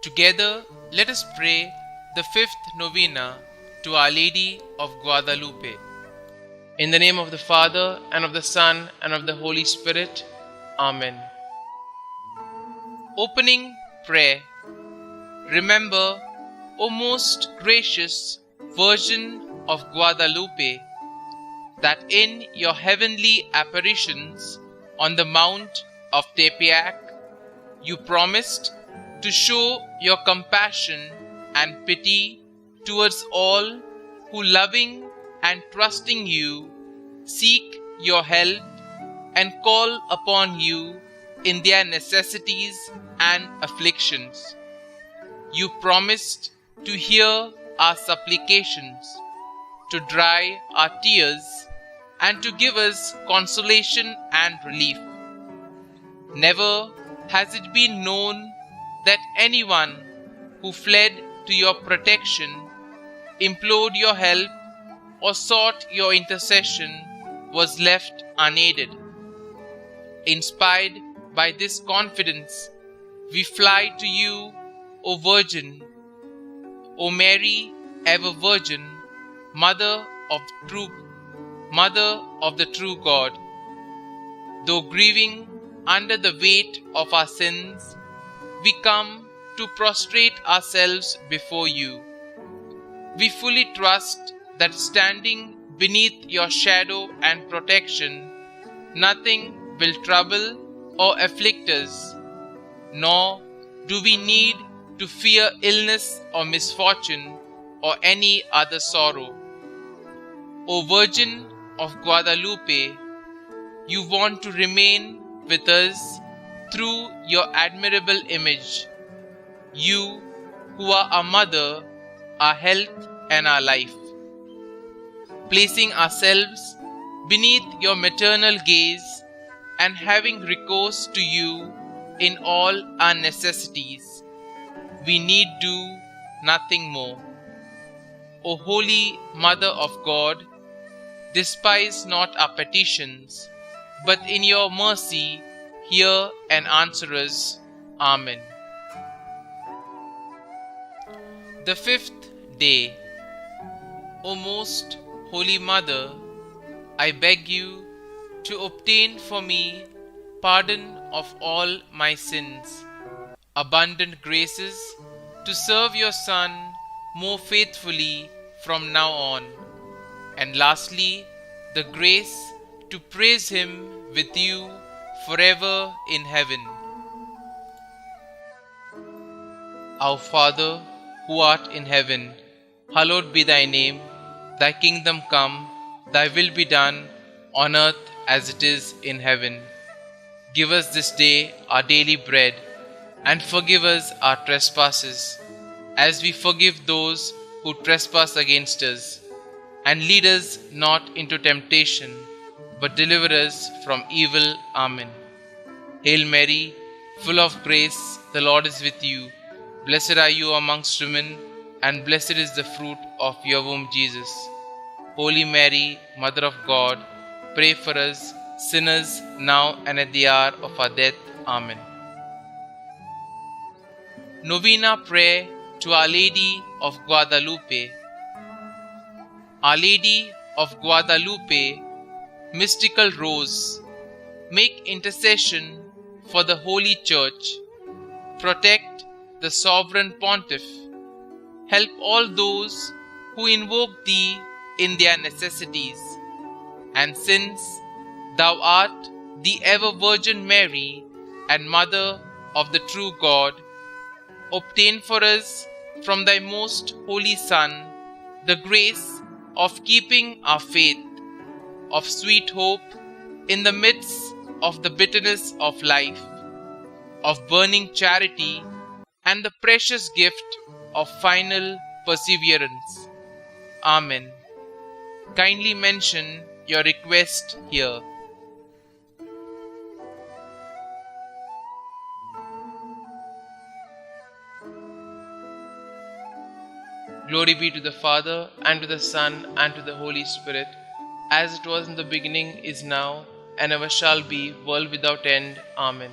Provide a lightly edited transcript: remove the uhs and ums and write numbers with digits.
Together, let us pray the fifth novena to Our Lady of Guadalupe. In the name of the Father, and of the Son, and of the Holy Spirit. Amen. Opening prayer. Remember, O most gracious Virgin of Guadalupe, that in your heavenly apparitions on the Mount of Tepeyac, you promised to show your compassion and pity towards all who, loving and trusting you, seek your help and call upon you in their necessities and afflictions. You promised to hear our supplications, to dry our tears, and to give us consolation and relief. Never has it been known that anyone who fled to your protection, implored your help, or sought your intercession was left unaided. Inspired by this confidence, we fly to you, O Virgin, O Mary, ever Virgin, Mother of the true God. Though grieving under the weight of our sins, we come to prostrate ourselves before you. We fully trust that standing beneath your shadow and protection, nothing will trouble or afflict us, nor do we need to fear illness or misfortune or any other sorrow. O Virgin of Guadalupe, you want to remain with us through your admirable image, you who are our mother, our health and our life. Placing ourselves beneath your maternal gaze and having recourse to you in all our necessities, we need do nothing more. O Holy Mother of God, despise not our petitions, but in your mercy hear and answer us. Amen. The fifth day. O most Holy Mother, I beg you to obtain for me pardon of all my sins, abundant graces to serve your Son more faithfully from now on, and lastly, the grace to praise Him with you forever in heaven. Our Father, who art in heaven, hallowed be thy name. Thy kingdom come, thy will be done, on earth as it is in heaven. Give us this day our daily bread, and forgive us our trespasses, as we forgive those who trespass against us. And lead us not into temptation, but deliver us from evil. Amen. Hail Mary, full of grace, the Lord is with you. Blessed are you amongst women, and blessed is the fruit of your womb, Jesus. Holy Mary, Mother of God, pray for us sinners now and at the hour of our death. Amen. Novena prayer to Our Lady of Guadalupe. Our Lady of Guadalupe, mystical rose, make intercession for the Holy Church. Protect the sovereign pontiff. Help all those who invoke thee in their necessities. And since thou art the ever Virgin Mary and Mother of the true God, obtain for us from thy most holy Son the grace of keeping our faith, of sweet hope in the midst of the bitterness of life, of burning charity, and the precious gift of final perseverance. Amen. Kindly mention your request here. Glory be to the Father, and to the Son, and to the Holy Spirit, as it was in the beginning, is now, and ever shall be, world without end. Amen.